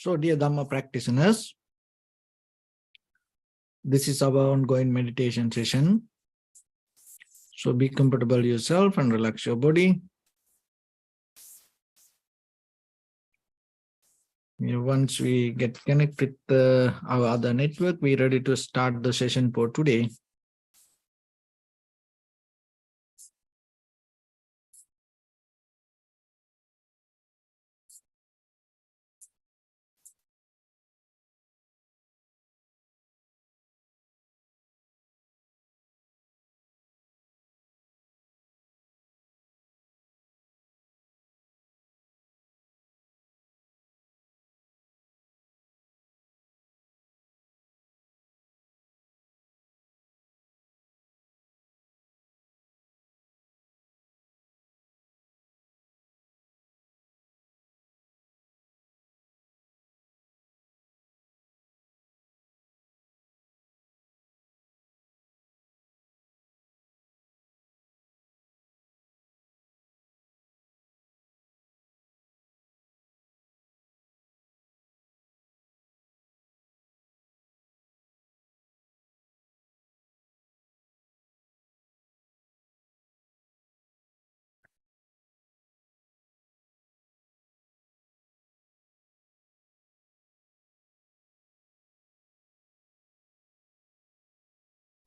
So, dear Dhamma practitioners, this is our ongoing meditation session. So, be comfortable yourself and relax your body. Once we get connected with our other network, we're ready to start the session for today.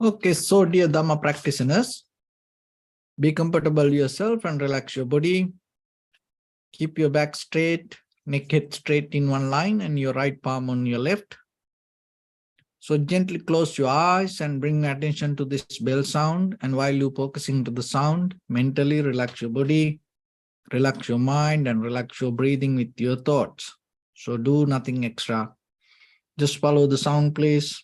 Okay, so dear Dhamma practitioners, be comfortable yourself and relax your body. Keep your back straight, neck head straight in one line and your right palm on your left. So gently close your eyes and bring attention to this bell sound. And while you're focusing to the sound, mentally relax your body, relax your mind and relax your breathing with your thoughts. So do nothing extra. Just follow the sound, please.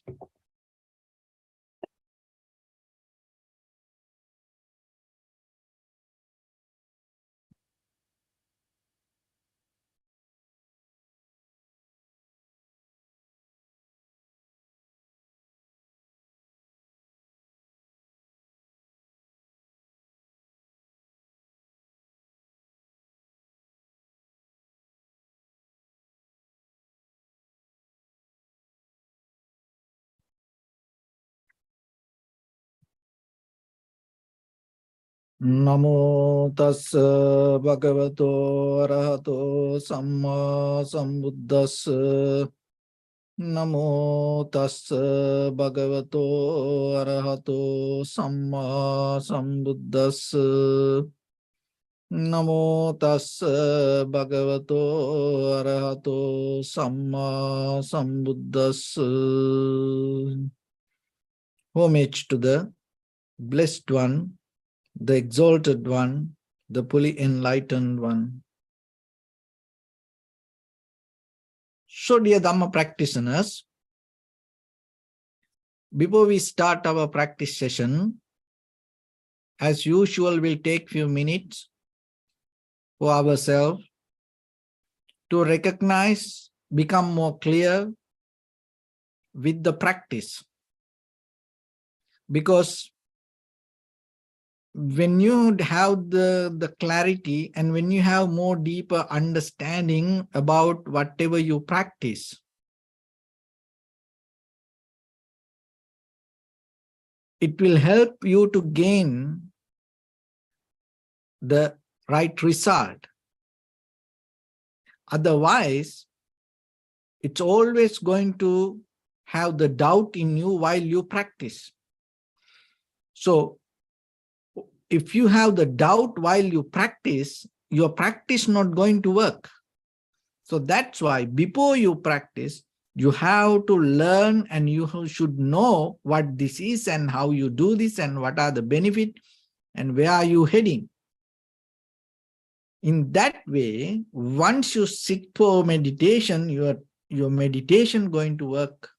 Namo tassa bhagavato arahato samma sambuddhassa. Namo tassa bhagavato arahato samma sambuddhassa. Namo tassa bhagavato arahato samma sambuddhassa. Homage to the Blessed One, the Exalted One, the fully enlightened One. So, dear Dhamma practitioners, before we start our practice session, as usual, we'll take few minutes for ourselves to recognize, become more clear with the practice. Because when you have the clarity and when you have more deeper understanding about whatever you practice, it will help you to gain the right result. Otherwise, it's always going to have the doubt in you while you practice. So, if you have the doubt while you practice, your practice not going to work. So that's why before you practice, you have to learn and you should know what this is and how you do this and what are the benefits and where are you heading. In that way, once you sit for meditation, your meditation going to work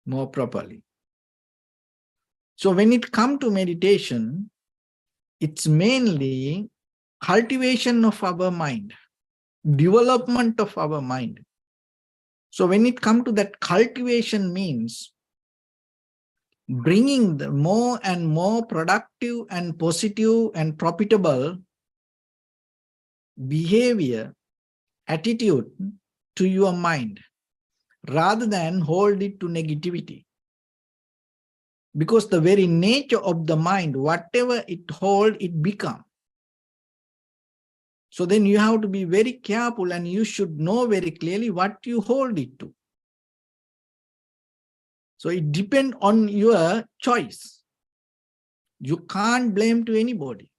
more properly. So when it comes to meditation, it's mainly cultivation of our mind, development of our mind. So when it comes to that, cultivation means bringing the more and more productive and positive and profitable behavior, attitude to your mind. rather than hold it to negativity. Because the very nature of the mind, whatever it holds, it becomes. So then you have to be very careful, and you should know very clearly what you hold it to. So it depends on your choice. You can't blame to anybody.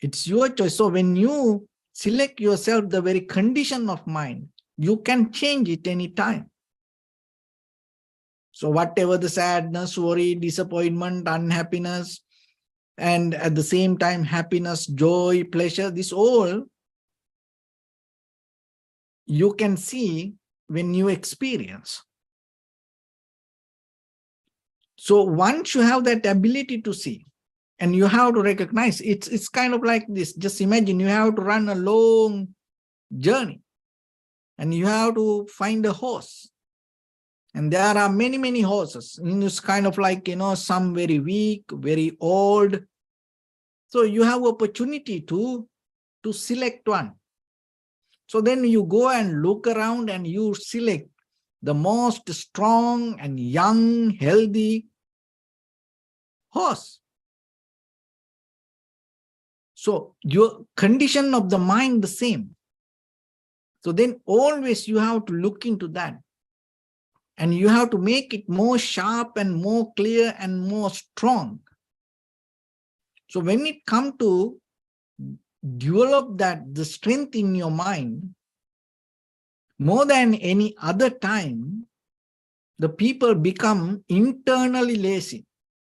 It's your choice. So when you select yourself the very condition of mind, you can change it anytime. So whatever the sadness, worry, disappointment, unhappiness, and at the same time happiness, joy, pleasure, this all you can see when you experience. So once you have that ability to see, and you have to recognize, it's kind of like this. Just imagine you have to run a long journey, and you have to find a horse. And there are many, many horses. And it's kind of like, some very weak, very old. So you have opportunity to select one. So then you go and look around and you select the most strong and young, healthy horse. So your condition of the mind the same. So then always you have to look into that. And you have to make it more sharp and more clear and more strong. So when it comes to develop the strength in your mind, more than any other time, the people become internally lazy.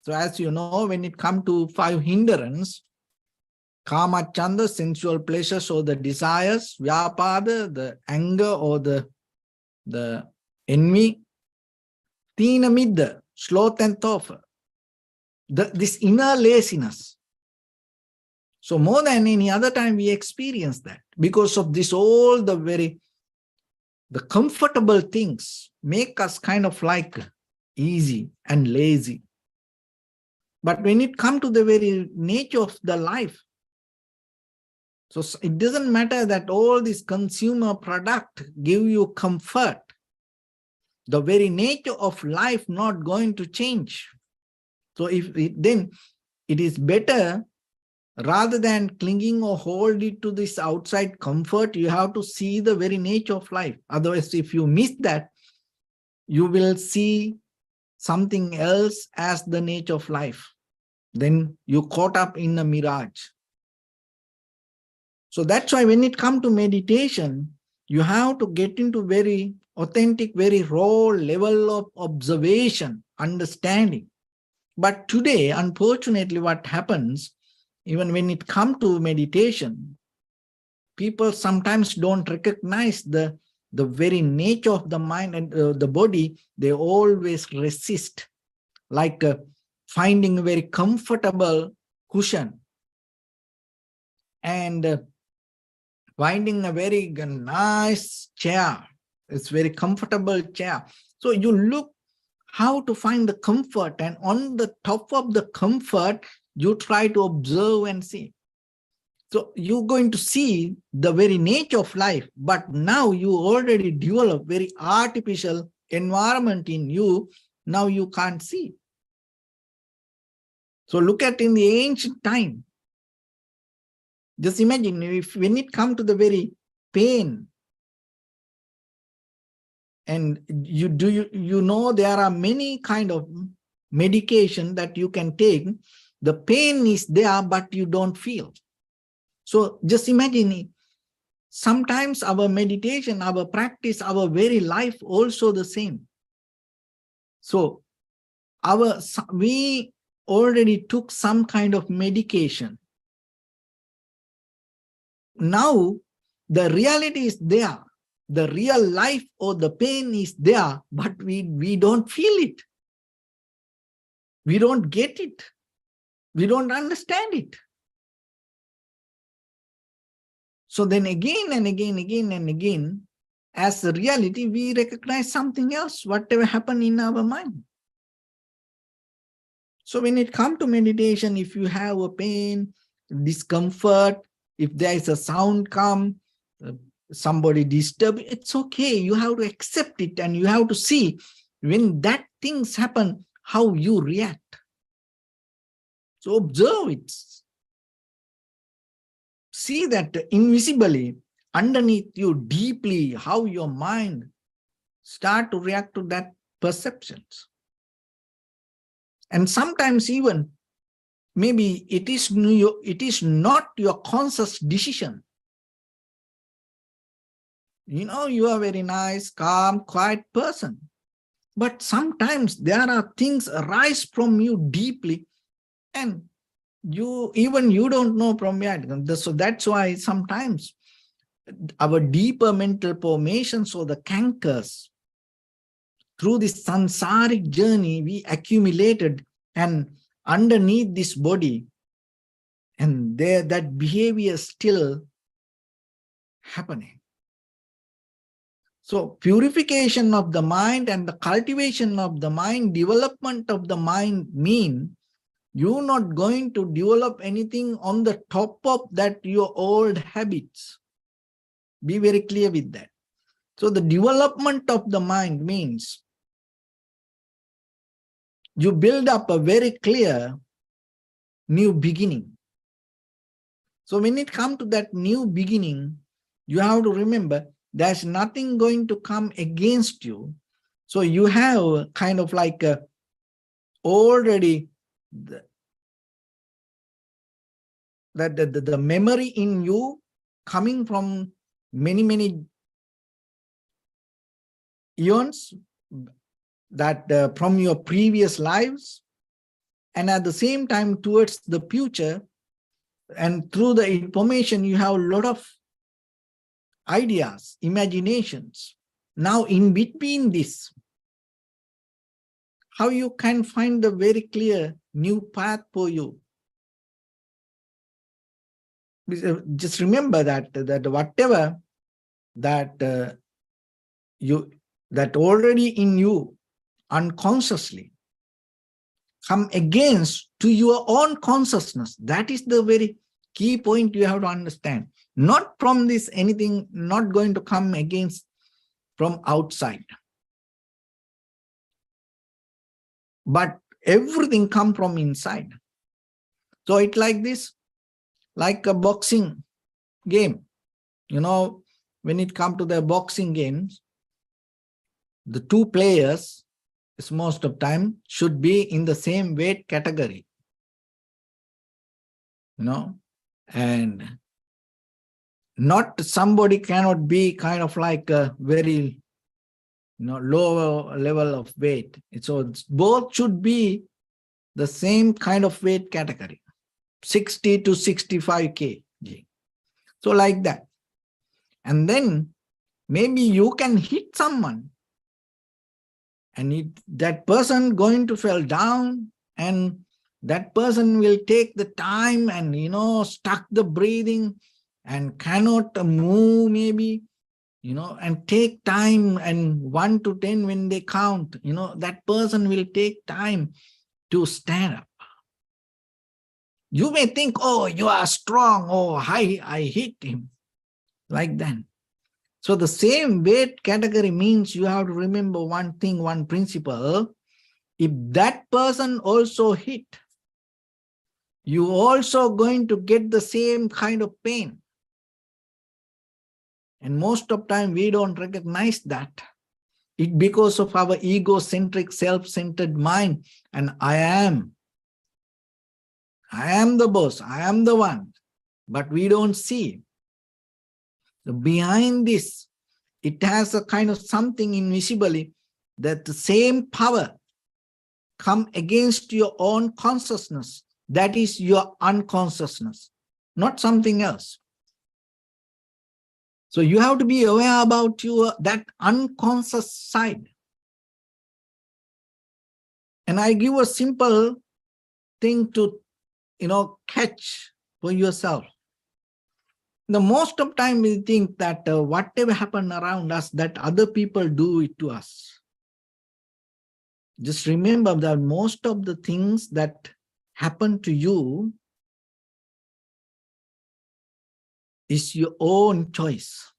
So as you know, when it comes to 5 hindrance, kama, chanda, sensual pleasures or the desires, vyapada, the anger or the envy, tina midda, sloth and thought, this inner laziness. So more than any other time we experience that because of this, all the comfortable things make us kind of like easy and lazy. But when it comes to the very nature of the life, so it doesn't matter that all this consumer product give you comfort. The very nature of life not going to change. So then it is better, rather than clinging or hold it to this outside comfort, you have to see the very nature of life. Otherwise, if you miss that, you will see something else as the nature of life. Then you caught up in a mirage. So that's why when it comes to meditation, you have to get into very authentic, very raw level of observation, understanding. But today, unfortunately, what happens, even when it comes to meditation, people sometimes don't recognize the very nature of the mind and the body. They always resist, like finding a very comfortable cushion and finding a very nice chair. It's very comfortable chair. So you look how to find the comfort, and on the top of the comfort, you try to observe and see. So you're going to see the very nature of life, but now you already develop very artificial environment in you. Now you can't see. So look at in the ancient time. Just imagine if when it comes to the very pain, and you know there are many kind of medication that you can take. The pain is there, but you don't feel. So just imagine it. Sometimes our meditation, our practice, our very life also the same. So we already took some kind of medication. Now the reality is there. The real life or the pain is there, but we don't feel it. We don't get it. We don't understand it. So then again and again, as the reality, we recognize something else, whatever happened in our mind. So when it comes to meditation, if you have a pain, discomfort, if there is a sound come, somebody disturb, it's okay. You have to accept it and you have to see when that things happen, how you react. So observe it. See that invisibly underneath you deeply, how your mind start to react to that perceptions. And sometimes even maybe it is not your conscious decision. You know, you are very nice, calm, quiet person. But sometimes there are things arise from you deeply and you don't know from where. So that's why sometimes our deeper mental formations or the cankers through this samsaric journey we accumulated and underneath this body, and there that behavior still happening. So purification of the mind and the cultivation of the mind, development of the mind mean you're not going to develop anything on the top of that your old habits. Be very clear with that. So the development of the mind means you build up a very clear new beginning. So when it comes to that new beginning, you have to remember there's nothing going to come against you. So you have kind of like already the memory in you coming from many eons, that from your previous lives, and at the same time towards the future, and through the information you have a lot of ideas, imaginations. Now in between this, how you can find a very clear new path for you? Just remember that whatever that that already in you unconsciously come against to your own consciousness. That is the very key point you have to understand. Not from this anything, not going to come against from outside. But everything come from inside. So it's like this, like a boxing game. You know, when it comes to the boxing games, the two players is most of time should be in the same weight category. You know, and not somebody cannot be kind of like a very lower level of weight. So both should be the same kind of weight category, 60 to 65 kg. So like that. And then maybe you can hit someone and that person going to fall down, and that person will take the time and stuck the breathing and cannot move maybe, and take time, and 1 to 10 when they count, that person will take time to stand up. You may think, oh, you are strong, oh, I hit him, like that. So the same weight category means you have to remember one thing, one principle. If that person also hit, you also going to get the same kind of pain. And most of time we don't recognize that. It because of our egocentric, self-centered mind. And I am the boss, I am the one. But we don't see. So behind this, it has a kind of something invisibly, that the same power come against your own consciousness. That is your unconsciousness, not something else. So you have to be aware about that unconscious side. And I give a simple thing to, catch for yourself. The most of time we think that whatever happen around us, that other people do it to us. Just remember that most of the things that happen to you is your own choice.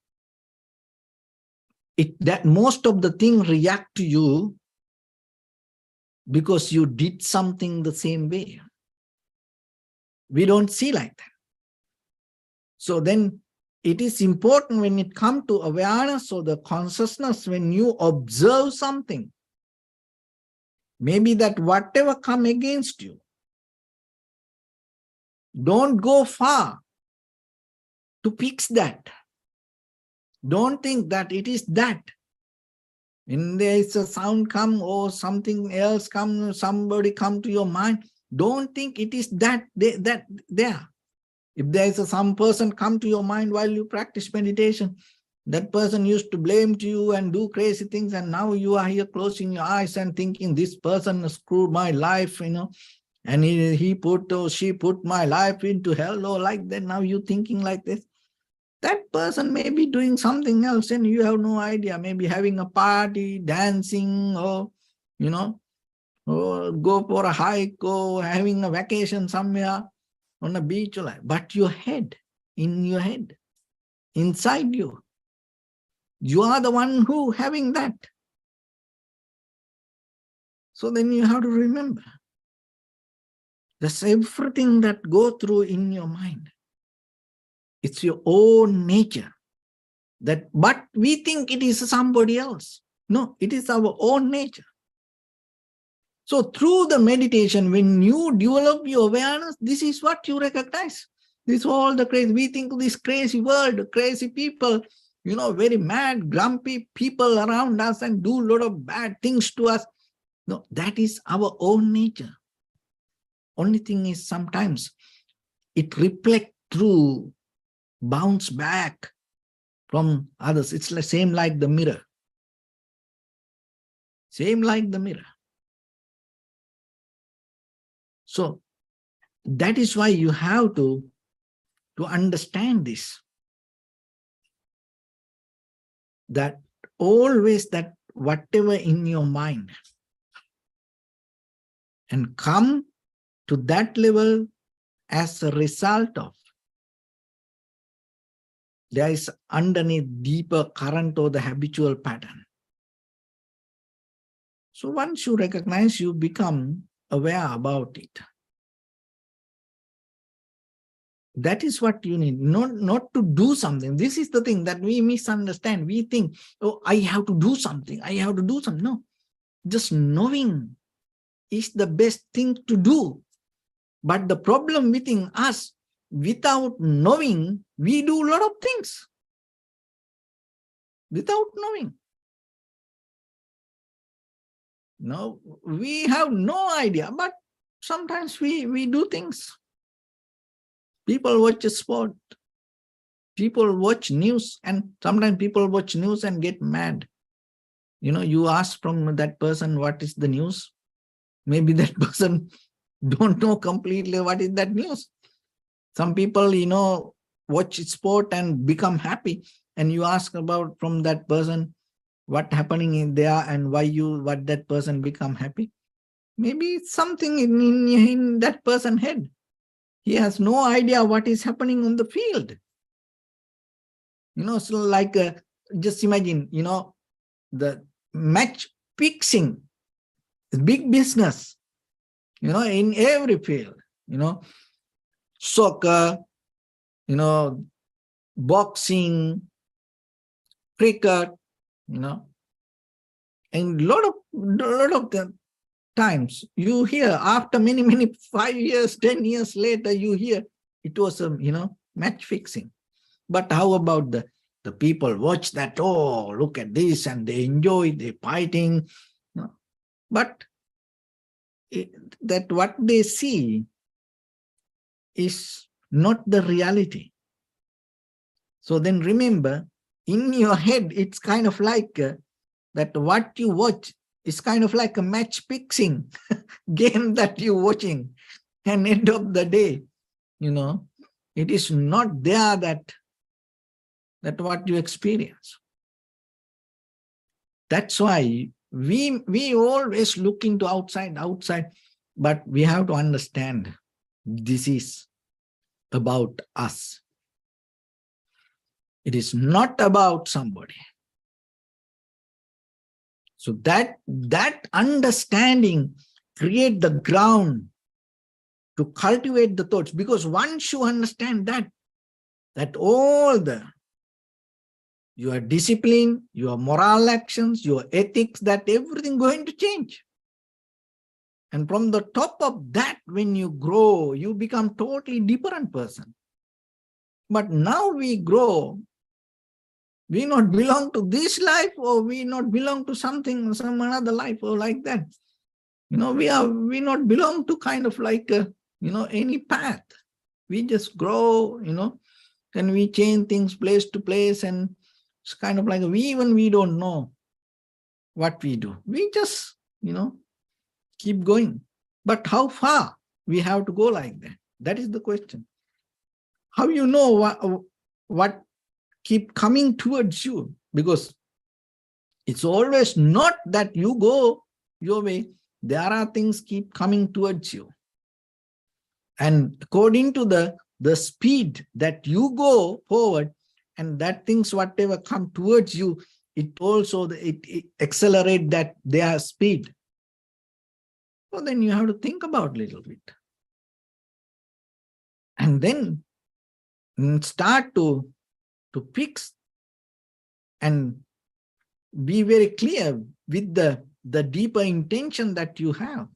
that most of the things react to you because you did something the same way. We don't see like that. So then it is important when it comes to awareness or the consciousness, when you observe something, maybe that whatever come against you, don't go far to fix that. Don't think that it is that. When there is a sound come or something else come, somebody come to your mind, don't think it is that there. If there is some person come to your mind while you practice meditation, that person used to blame to you and do crazy things, and now you are here closing your eyes and thinking, this person screwed my life, and he put or she put my life into hell, or like that. Now you thinking like this. That person may be doing something else and you have no idea, maybe having a party, dancing, or, or go for a hike, or having a vacation somewhere on a beach. But your head, in your head, inside you, you are the one who having that. So then you have to remember, that's everything that go through in your mind. It's your own nature. But we think it is somebody else. No, it is our own nature. So through the meditation, when you develop your awareness, this is what you recognize. This all the crazy, we think this crazy world, crazy people, very mad, grumpy people around us and do a lot of bad things to us. No, that is our own nature. Only thing is sometimes it reflects through, bounce back from others. It's the same like the mirror. Same like the mirror. So that is why you have to understand this. That always that whatever in your mind, and come to that level as a result of, there is underneath deeper current or the habitual pattern. So once you recognize, you become aware about it. That is what you need, not to do something. This is the thing that we misunderstand. We think, oh, I have to do something. I have to do something. No, just knowing is the best thing to do. But the problem within us, without knowing, we do a lot of things. Without knowing. No, we have no idea, but sometimes we do things. People watch a sport. People watch news, and sometimes people watch news and get mad. You ask from that person, what is the news? Maybe that person don't know completely what is that news. Some people, watch sport and become happy, and you ask about from that person what happening in there and what that person become happy. Maybe it's something in that person's head. He has no idea what is happening on the field. So like, just imagine, the match fixing, big business, in every field, soccer, boxing, cricket, and a lot of the times you hear after many 5 years, 10 years later, you hear it was match fixing. But how about the people watch that, oh, look at this, and they enjoy, they fighting. But that what they see is not the reality. So then remember, in your head, it's kind of like that what you watch is kind of like a match fixing game that you're watching. And end of the day, it is not there that what you experience. That's why we always look into outside, but we have to understand this is about us. It is not about somebody. So that understanding create the ground to cultivate the thoughts, because once you understand that all your discipline, your moral actions, your ethics, that everything going to change. And from the top of that, when you grow, you become totally different person. But now we grow, we not belong to this life, or we not belong to some another life, or like that. We not belong to kind of like, any path. We just grow, and we change things place to place, and it's kind of like we don't know what we do. We just, keep going. But how far we have to go like that? That is the question. How you know what keep coming towards you? Because it's always not that you go your way. There are things keep coming towards you. And according to the speed that you go forward, and that things whatever come towards you, it also it accelerate their speed. So then you have to think about a little bit. And then start to fix and be very clear with the deeper intention that you have.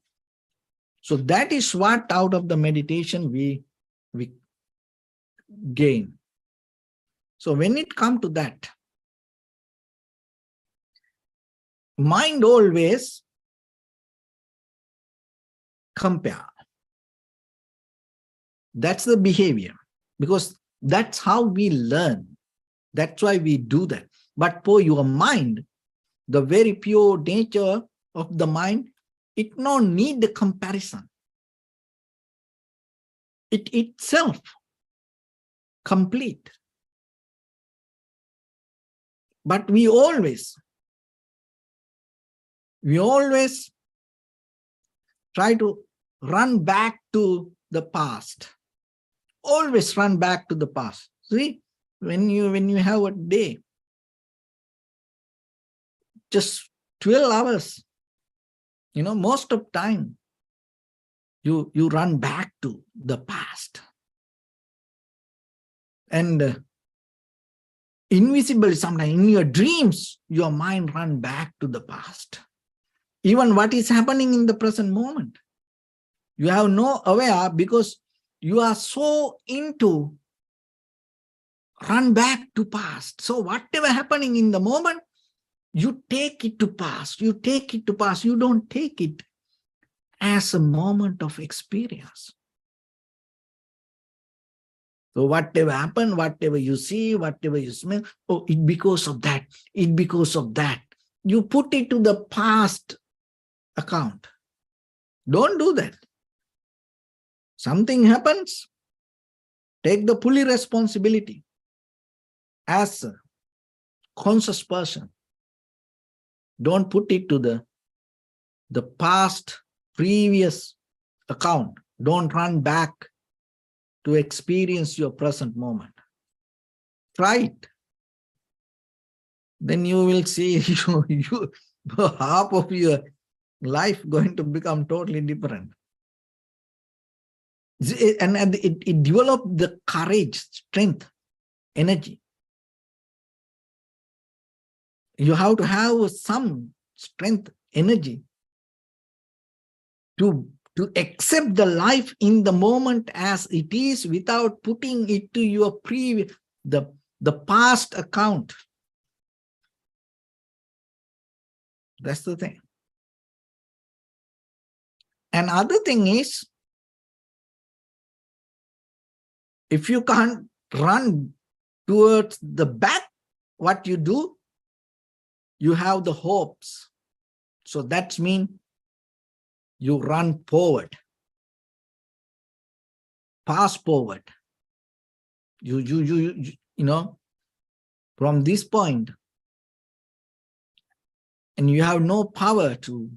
So that is what out of the meditation we gain. So when it comes to that, mind always compare. That's the behavior, because that's how we learn. That's why we do that. But for your mind, the very pure nature of the mind, it no need the comparison. It itself complete. But we always try to run back to the past. Always run back to the past. See, when you have a day, just 12 hours, most of time, you run back to the past. And invisible, sometimes in your dreams, your mind run back to the past. Even what is happening in the present moment, you have no aware, because you are so into run back to past. So whatever happening in the moment, you take it to past. You take it to past. You don't take it as a moment of experience. So whatever happened, whatever you see, whatever you smell, oh, it because of that, it because of that. You put it to the past account. Don't do that. Something happens, take the fully responsibility as a conscious person. Don't put it to the past, previous account. Don't run back to experience your present moment. Try it. Then you will see you half of your life going to become totally different. And it develops the courage, strength, energy. You have to have some strength, energy to accept the life in the moment as it is, without putting it to your previous, the past account. That's the thing. Another thing is, if you can't run towards the back, what you do, you have the hopes. So that means you run forward, pass forward. You from this point, and you have no power to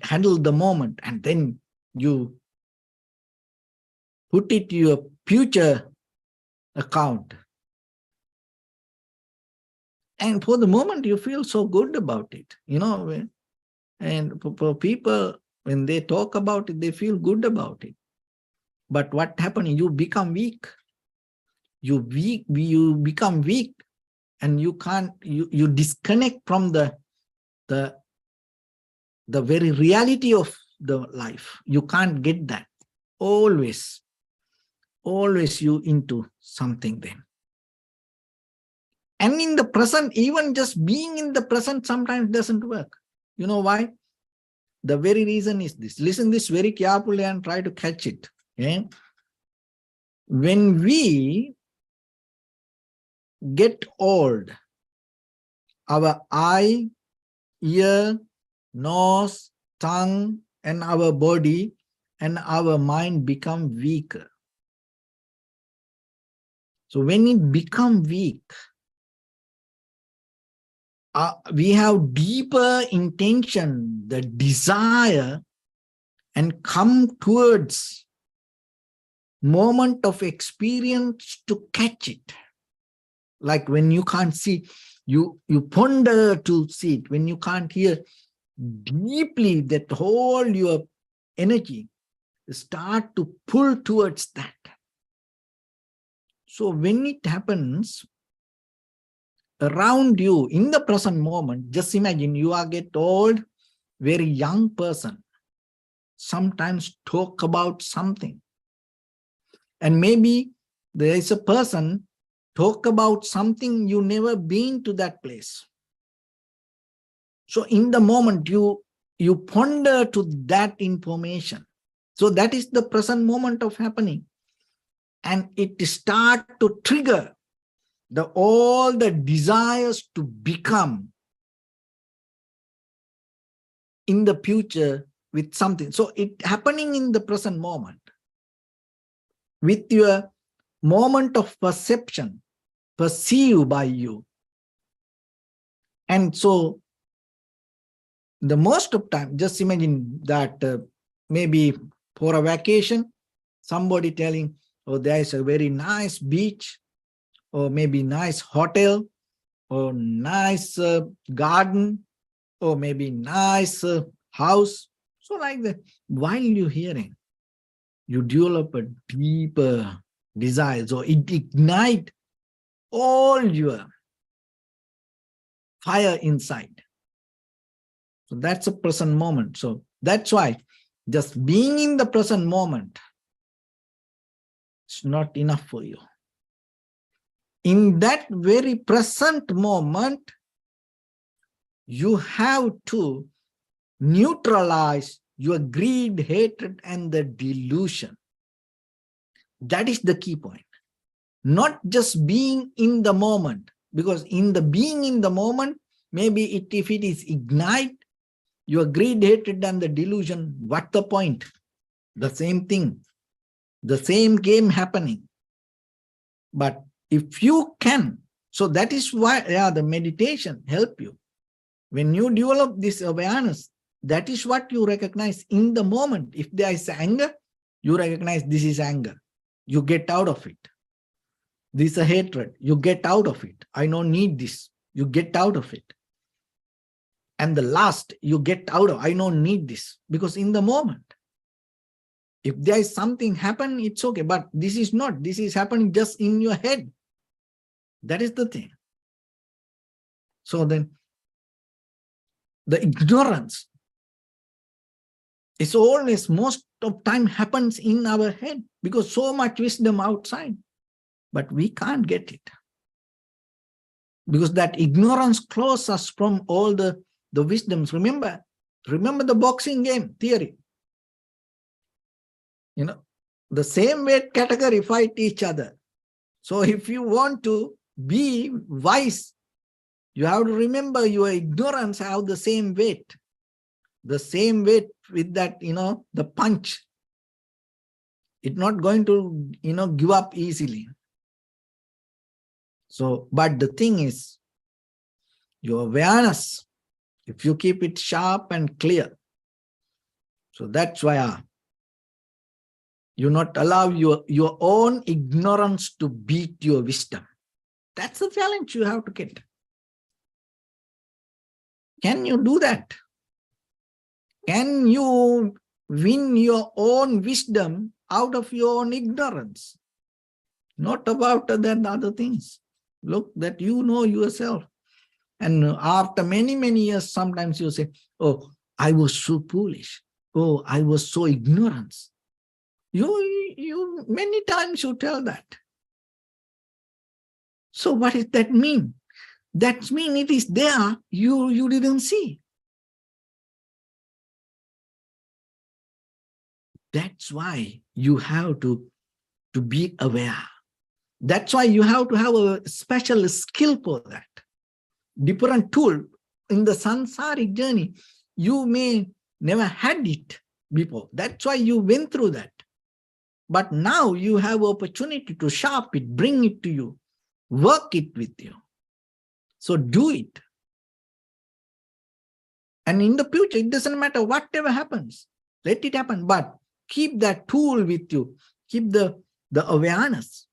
handle the moment, and then you put it to your future account. And for the moment, you feel so good about it, and for people, when they talk about it, they feel good about it. But what happens? You become weak. You become weak, and you can't, you disconnect from the very reality of the life. You can't get that. Always you into something then. And in the present, even just being in the present sometimes doesn't work. You know why? The very reason is this. Listen this very carefully and try to catch it. Okay? When we get old, our eye, ear, nose, tongue, and our body and our mind become weaker. So when it become weak, we have deeper intention, the desire, and come towards moment of experience to catch it. Like when you can't see, you ponder to see it. When you can't hear deeply, that whole your energy start to pull towards that. So when it happens around you in the present moment, just imagine you are get old, very young person, sometimes talk about something. And maybe there is a person talk about something you never been to that place. So in the moment you ponder to that information. So that is the present moment of happening. And it start to trigger all the desires to become in the future with something. So it happening in the present moment with your moment of perception, perceived by you. And so the most of time, just imagine that maybe for a vacation, somebody telling, oh, there is a very nice beach, or maybe nice hotel, or nice garden, or maybe nice house. So like that, while you're hearing, you develop a deeper desire. So it ignites all your fire inside. So that's a present moment. So that's why just being in the present moment is not enough for you. In that very present moment, you have to neutralize your greed, hatred, and the delusion. That is the key point. Not just being in the moment, because in the being in the moment, maybe if it is ignite your greed, hatred, and the delusion, what the point? The same thing, the same game happening. But if you can, so that is why the meditation help you. When you develop this awareness, that is what you recognize in the moment. If there is anger, you recognize this is anger. You get out of it. This is a hatred. You get out of it. I don't need this. You get out of it. And the last, you get out of, I don't need this. Because in the moment, if there is something happen, it's okay. But this is not. This is happening just in your head. That is the thing. So then, the ignorance is always, most of time happens in our head, because so much wisdom outside, but we can't get it. Because that ignorance closes us from all the wisdoms. Remember the boxing game theory. The same weight category fight each other. So if you want to be wise, you have to remember your ignorance have the same weight. The same weight with that, the punch. It's not going to, give up easily. So, but the thing is, your awareness, if you keep it sharp and clear, so that's why you not allow your own ignorance to beat your wisdom. That's the challenge you have to get. Can you do that? Can you win your own wisdom out of your own ignorance? Not about the other things. Look, that you know yourself. And after many, many years, sometimes you say, oh, I was so foolish. Oh, I was so ignorant. You many times you tell that. So what does that mean? That means it is there, you didn't see. That's why you have to be aware. That's why you have to have a special skill for that. Different tool. In the samsaric journey, you may never had it before. That's why you went through that. But now you have opportunity to sharp it, bring it to you, work it with you. So do it. And in the future, it doesn't matter whatever happens. Let it happen. But keep that tool with you. Keep the awareness.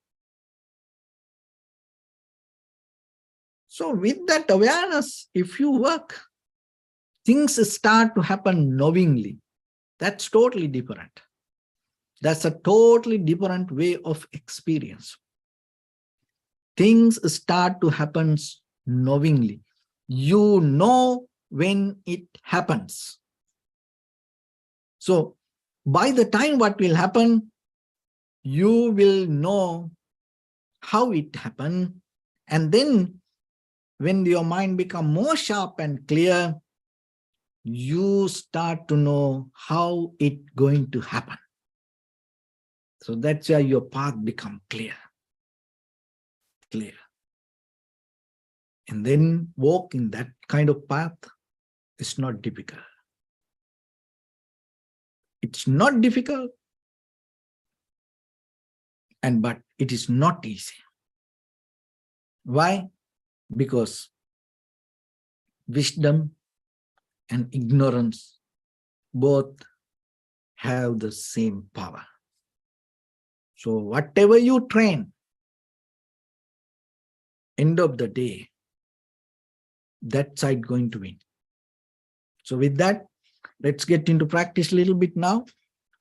So with that awareness, if you work, things start to happen knowingly. That's totally different. That's a totally different way of experience. Things start to happen knowingly. You know when it happens. So by the time what will happen, you will know how it happened. And then when your mind becomes more sharp and clear, you start to know how it's going to happen. So that's why your path becomes clear. Clear. And then walk in that kind of path is not difficult. It's not difficult, but it is not easy. Why? Because wisdom and ignorance both have the same power. So whatever you train, end of the day, that side going to win. So with that, let's get into practice a little bit now.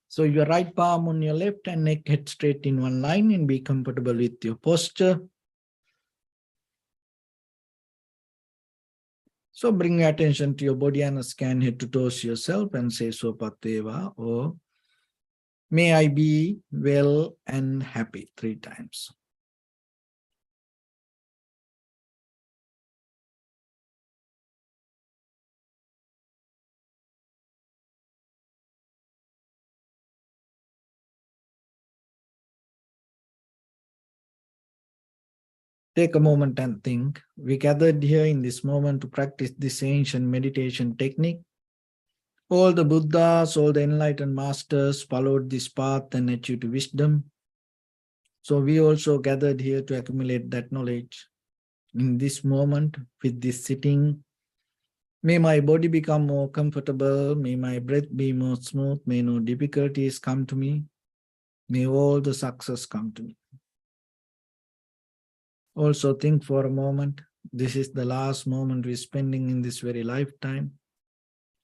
So your right palm on your left and neck head straight in one line, and be comfortable with your posture. So bring your attention to your body and scan head to toes yourself and say Sopateva, or may I be well and happy 3 times. Take a moment and think. We gathered here in this moment to practice this ancient meditation technique. All the Buddhas, all the enlightened masters followed this path and achieved wisdom. So we also gathered here to accumulate that knowledge. In this moment, with this sitting, may my body become more comfortable, may my breath be more smooth, may no difficulties come to me, may all the success come to me. Also think for a moment, this is the last moment we're spending in this very lifetime,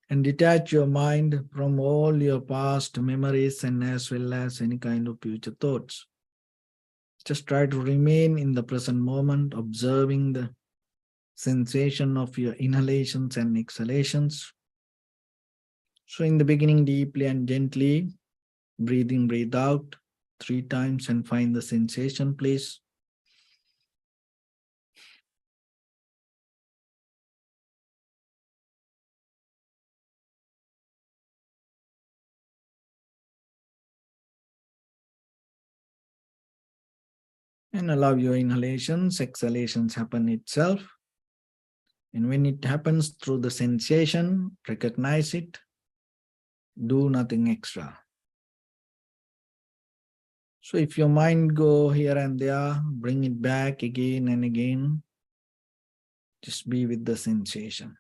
and detach your mind from all your past memories and as well as any kind of future thoughts. Just try to remain in the present moment, observing the sensation of your inhalations and exhalations. So in the beginning, deeply and gently, breathe in, breathe out 3 times and find the sensation, please. And allow your inhalations, exhalations happen itself. And when it happens through the sensation, recognize it. Do nothing extra. So if your mind go here and there, bring it back again and again. Just be with the sensation.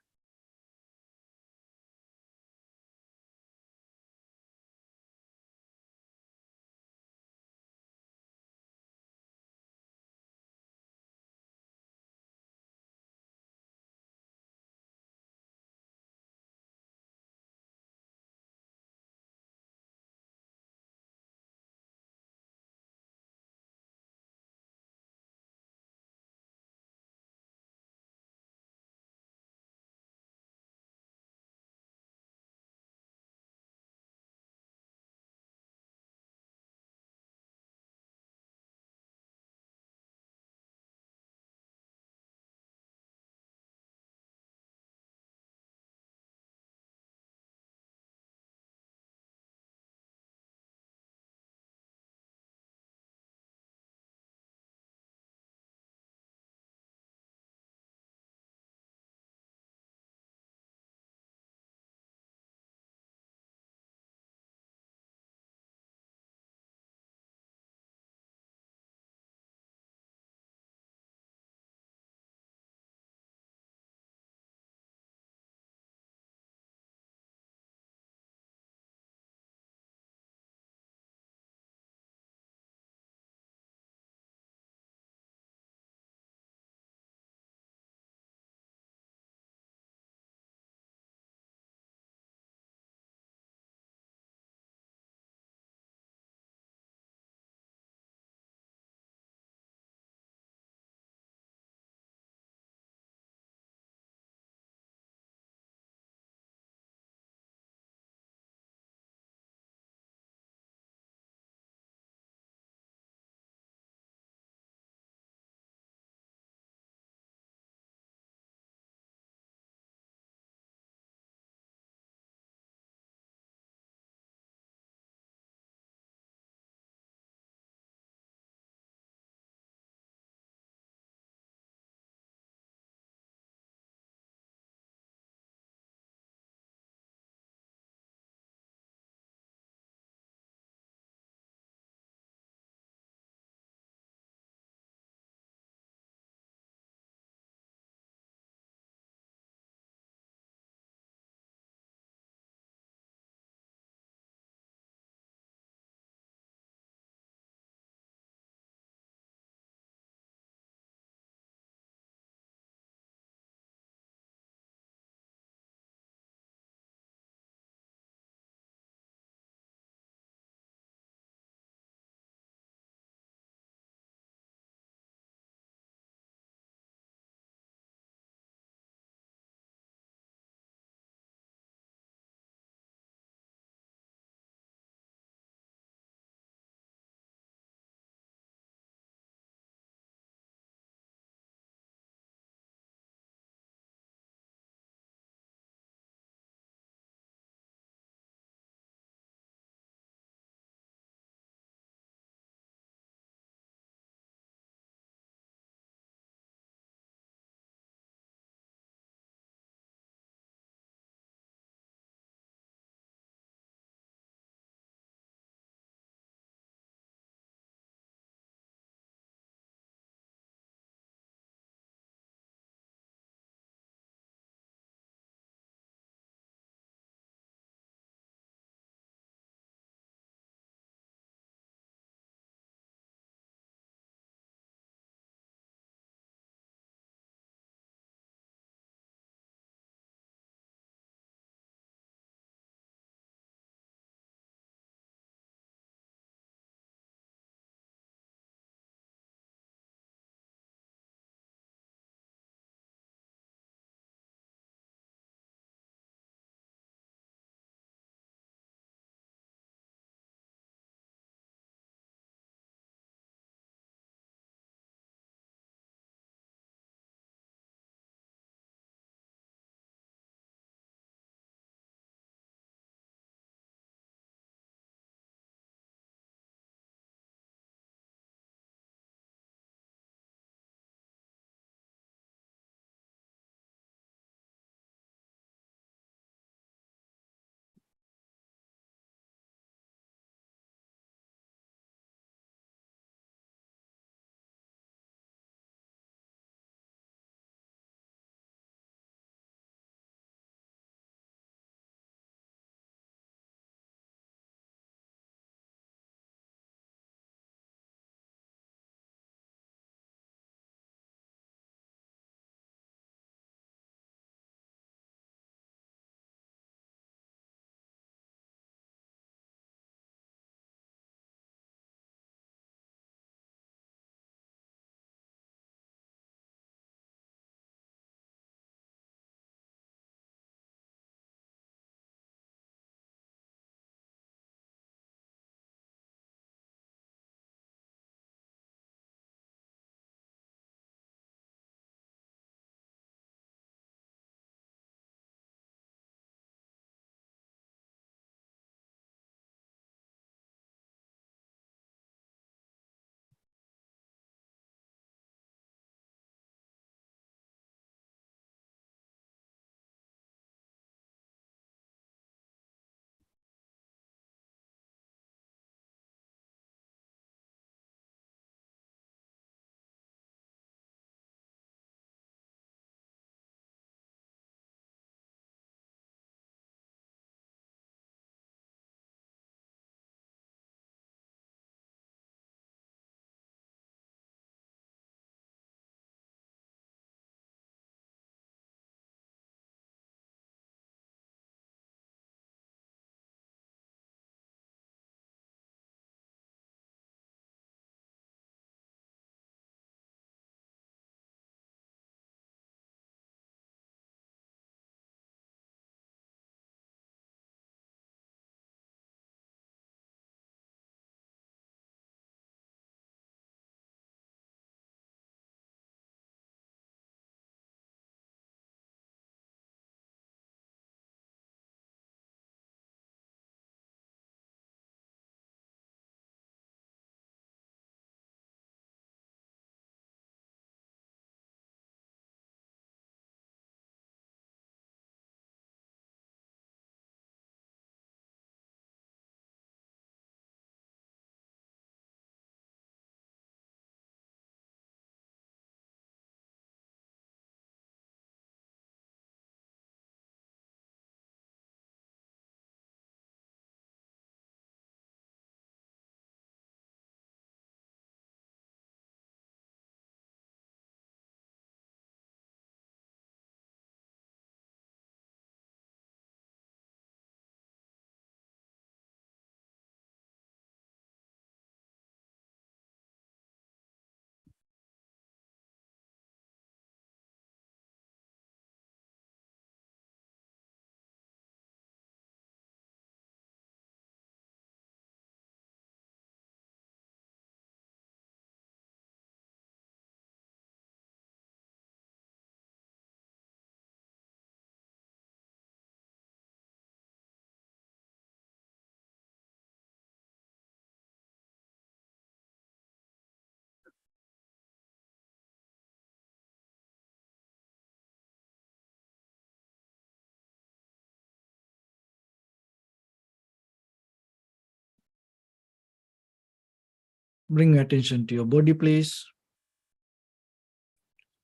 Bring your attention to your body, please.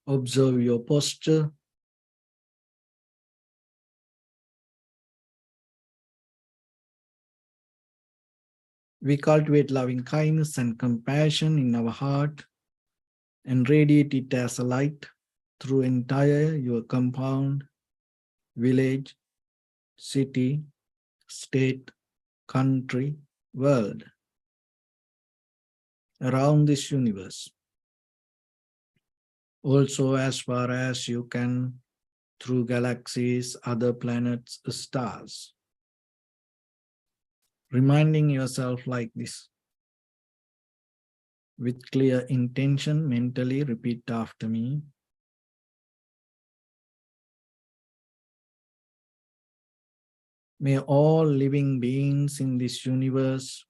Observe your posture. We cultivate loving kindness and compassion in our heart and radiate it as a light through entire your compound, village, city, state, country, world, around this universe. Also, as far as you can, through galaxies, other planets, stars. Reminding yourself like this. With clear intention, mentally repeat after me. May all living beings in this universe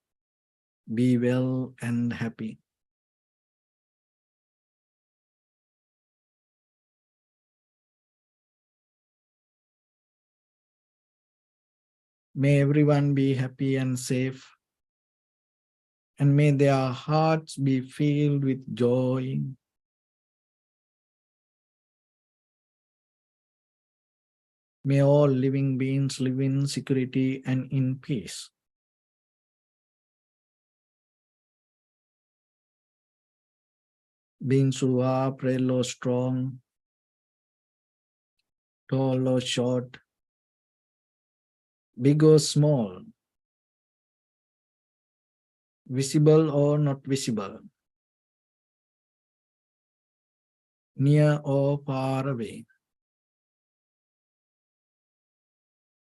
be well and happy. May everyone be happy and safe. And may their hearts be filled with joy. May all living beings live in security and in peace. Beings who are frail or strong, tall or short, big or small, visible or not visible, near or far away,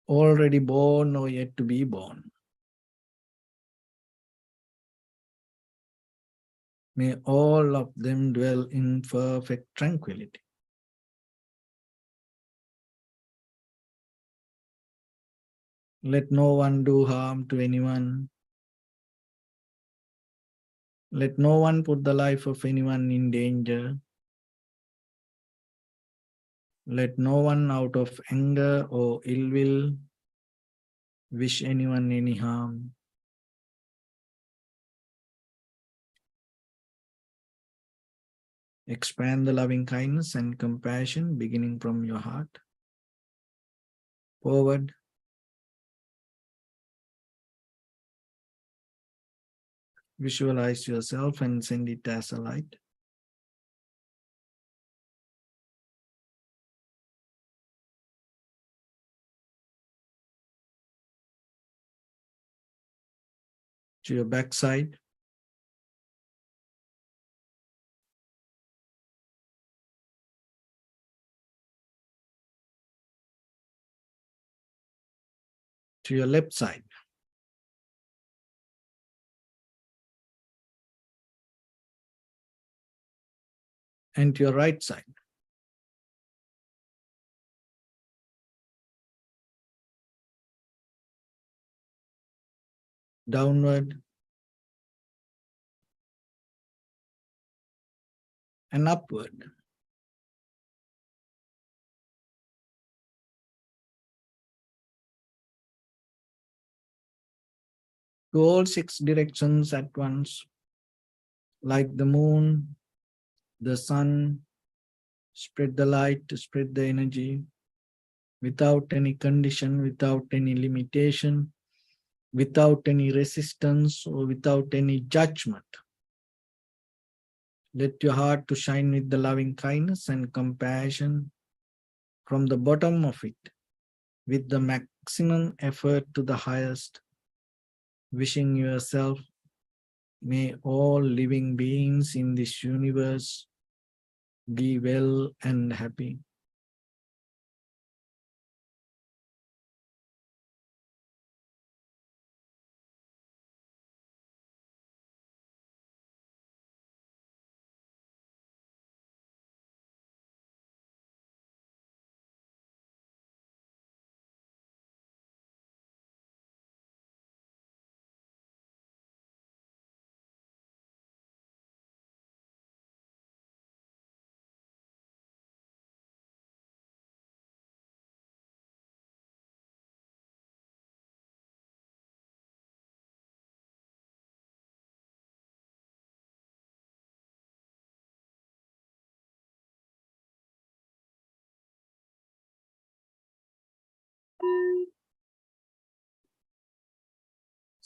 already born or yet to be born. May all of them dwell in perfect tranquility. Let no one do harm to anyone. Let no one put the life of anyone in danger. Let no one out of anger or ill will wish anyone any harm. Expand the loving kindness and compassion beginning from your heart. Forward. Visualize yourself and send it as a light. To your backside. To your left side. And to your right side. Downward and upward. To all 6 directions at once, like the moon, the sun, spread the light, spread the energy, without any condition, without any limitation, without any resistance, or without any judgment. Let your heart to shine with the loving kindness and compassion from the bottom of it, with the maximum effort to the highest, wishing yourself, may all living beings in this universe be well and happy.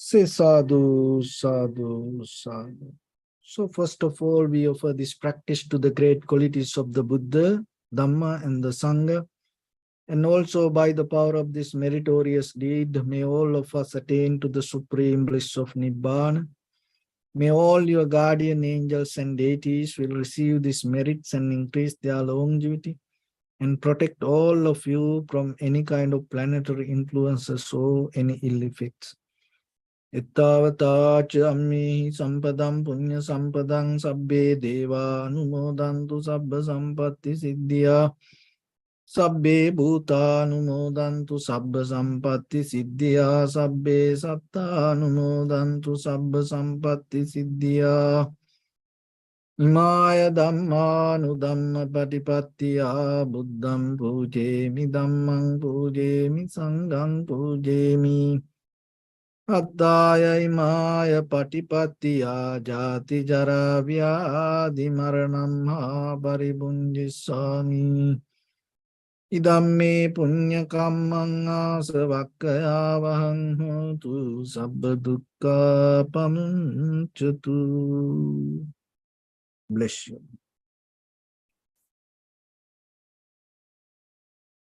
Say sadhu, sadhu, sadhu. So first of all, we offer this practice to the great qualities of the Buddha, Dhamma and the Sangha. And also by the power of this meritorious deed, may all of us attain to the supreme bliss of Nibbana. May all your guardian angels and deities will receive these merits and increase their longevity and protect all of you from any kind of planetary influences or any ill effects. Ittavata ammi sampadam punya sampadam sabbe deva anumodantu sabba sampatti siddhya sabbe bhuta anumodantu sabba sampatti siddhya sabbe satta anumodantu sabba sampatti siddhya Imaya dhammanu dhamma patipattiya buddham pujemi dhammam pujemi sangham pujemi Attaya imaya patipattiya jati jara vyadi maranam ha paribunjissami Idamme punya kammang asavakkaya vahang hotu sabba dukkha pamuncatu. Bless you.